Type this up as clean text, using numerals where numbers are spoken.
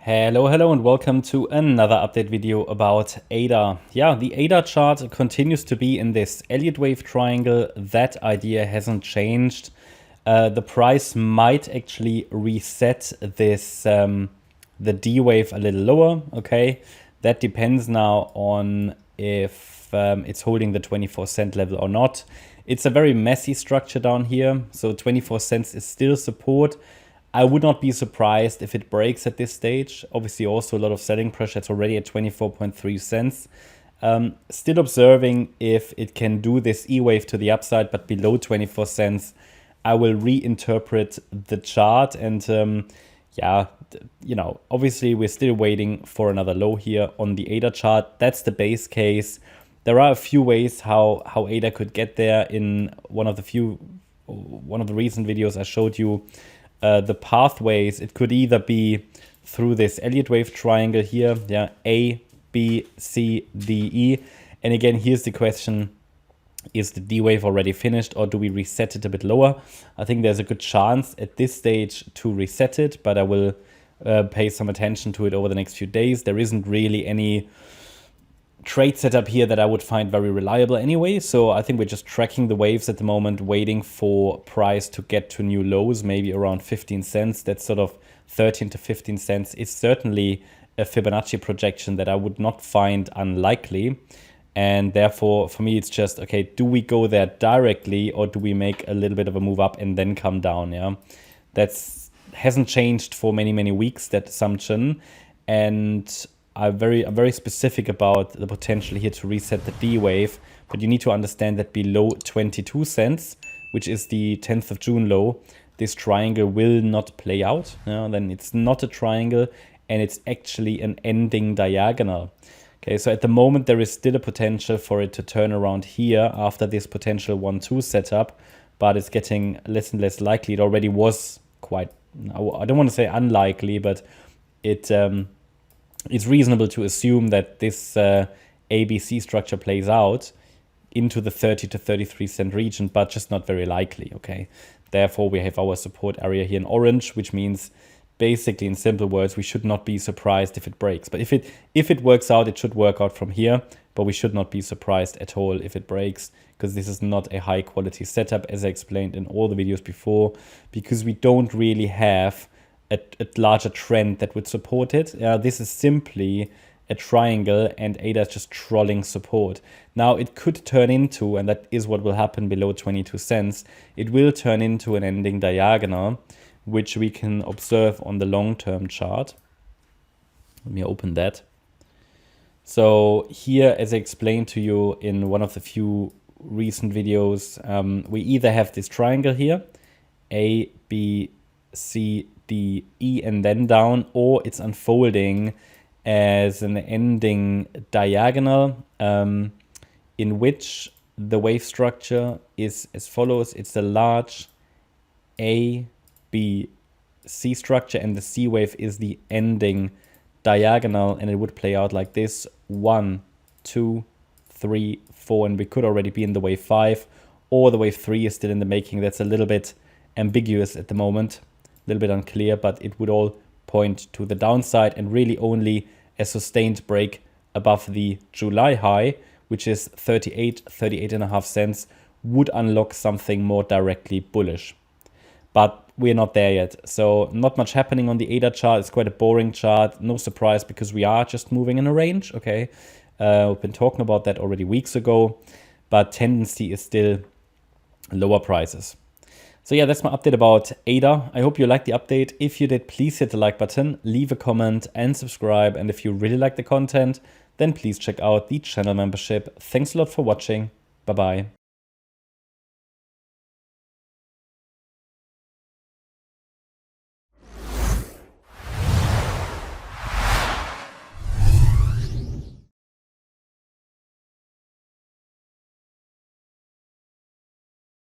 Hello and welcome to another update video about ADA. Yeah, the ADA chart continues to be in this Elliott wave triangle. That idea hasn't changed. The price might actually reset this the D wave a little lower. Okay, that depends now on if it's holding the 24-cent level or not. It's a very messy structure down here, so 24 cents is still support. I would not be surprised if it breaks at this stage. Obviously also a lot of selling pressure. It's already at 24.3 cents. Still observing if it can do this E-wave to the upside, but below 24 cents. I will reinterpret the chart and yeah, you know, obviously we're still waiting for another low here on the ADA chart. That's the base case. There are a few ways how ADA could get there. In one of the recent videos I showed you the pathways. It could either be through this Elliott wave triangle here, yeah, A, B, C, D, E. And again, here's the question, is the D wave already finished or do we reset it a bit lower? I think there's a good chance at this stage to reset it, but I will pay some attention to it over the next few days. There isn't really any trade setup here that I would find very reliable anyway. So I think we're just tracking the waves at the moment, waiting for price to get to new lows, maybe around 15 cents. That's sort of 13 to 15 cents is certainly a Fibonacci projection that I would not find unlikely. And therefore, for me, it's just, okay, do we go there directly or do we make a little bit of a move up and then come down? Yeah, that's hasn't changed for many weeks, that assumption. And I'm very specific about the potential here to reset the D wave, but you need to understand that below 22 cents, which is the 10th of June low, this triangle will not play out. Then it's not a triangle and it's actually an ending diagonal. Okay, so at the moment there is still a potential for it to turn around here after this potential 1-2 setup, but it's getting less and less likely. It already was quite, I don't want to say unlikely, but it's reasonable to assume that this ABC structure plays out into the 30 to 33 cent region, but just not very likely, okay? Therefore, we have our support area here in orange, which means basically, in simple words, we should not be surprised if it breaks. But if it works out, it should work out from here, but we should not be surprised at all if it breaks, because this is not a high quality setup, as I explained in all the videos before, because we don't really have a larger trend that would support it. This is simply a triangle and ADA is just trolling support. Now it could turn into, and that is what will happen below 22 cents, it will turn into an ending diagonal, which we can observe on the long-term chart. Let me open that. So here, as I explained to you in one of the few recent videos, we either have this triangle here, A, B, C, D, E, and then down, or it's unfolding as an ending diagonal in which the wave structure is as follows. It's a large A, B, C structure, and the C wave is the ending diagonal, and it would play out like this: 1, 2, 3, 4, and we could already be in the wave 5, or the wave 3 is still in the making. That's a little bit ambiguous at the moment, a little bit unclear, but it would all point to the downside, and really only a sustained break above the July high, which is 38.5 cents, would unlock something more directly bullish. But we're not there yet. So not much happening on the ADA chart. It's quite a boring chart. No surprise, because we are just moving in a range. Okay, we've been talking about that already weeks ago, but tendency is still lower prices. So yeah, that's my update about ADA. I hope you liked the update. If you did, please hit the like button, leave a comment and subscribe. And if you really like the content, then please check out the channel membership. Thanks a lot for watching. Bye-bye.